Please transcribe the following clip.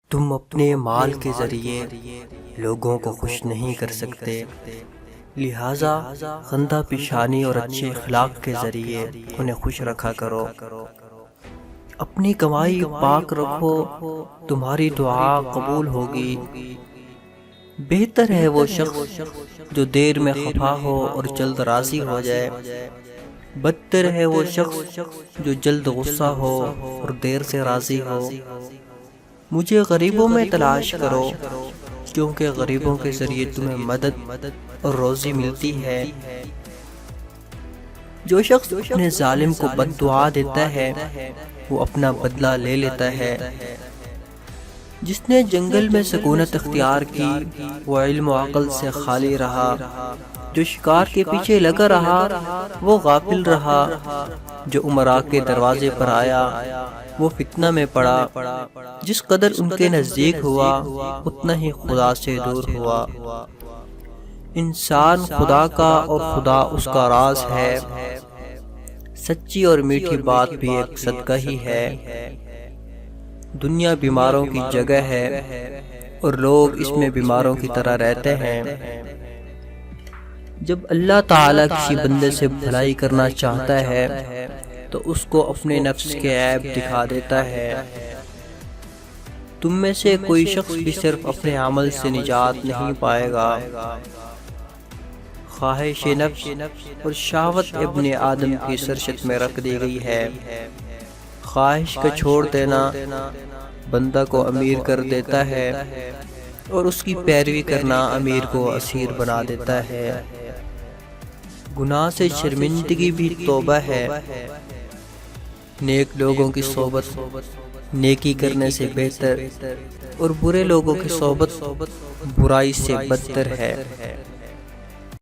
تم اپنے مال کے ذریعے لوگوں کو خوش نہیں کر سکتے، لہٰذا خندہ پیشانی اور اچھے اخلاق کے ذریعے انہیں خوش رکھا کرو۔ اپنی کمائی پاک رکھو، تمہاری دعا قبول ہوگی۔ بہتر ہے وہ شخص جو دیر میں خفا ہو اور جلد راضی ہو جائے، بدتر ہے وہ شخص جو جلد غصہ ہو اور دیر سے راضی ہو۔ مجھے غریبوں میں تلاش کرو، کیونکہ غریبوں کے ذریعے تمہیں مدد اور روزی ملتی ہے۔ جو شخص اپنے ظالم کو بد دعا دیتا ہے وہ اپنا بدلہ لے لیتا ہے۔ جس نے جنگل میں سکونت اختیار کی وہ علم و عقل سے خالی رہا، جو شکار کے پیچھے لگا رہا وہ غافل رہا، جو امراء کے دروازے پر آیا وہ فتنہ میں پڑا۔ جس قدر ان کے نزدیک ہوا اتنا ہی خدا سے دور ہوا۔ انسان خدا کا اور خدا اس کا راز ہے، سچی اور میٹھی بات بھی ایک صدقہ ہی ہے۔ دنیا بیماروں کی جگہ ہے اور لوگ اس میں بیماروں کی طرح رہتے ہیں۔ جب اللہ تعالیٰ کسی بندے سے بھلائی کرنا چاہتا ہے تو اس کو اپنے نفس کے عیب دکھا دیتا ہے۔ تم میں سے کوئی شخص بھی صرف اپنے عمل سے نجات نہیں پائے گا۔ خواہش نفس اور شہوت ابن آدم کی سرشت میں رکھ دی گئی ہے۔ خواہش کا چھوڑ دینا بندہ کو امیر کر دیتا ہے اور اس کی پیروی کرنا امیر کو اسیر بنا دیتا ہے۔ گناہ سے شرمندگی بھی توبہ ہے۔ نیک لوگوں کی صحبت نیکی کرنے سے بہتر اور برے لوگوں کی صحبت برائی سے بدتر ہے۔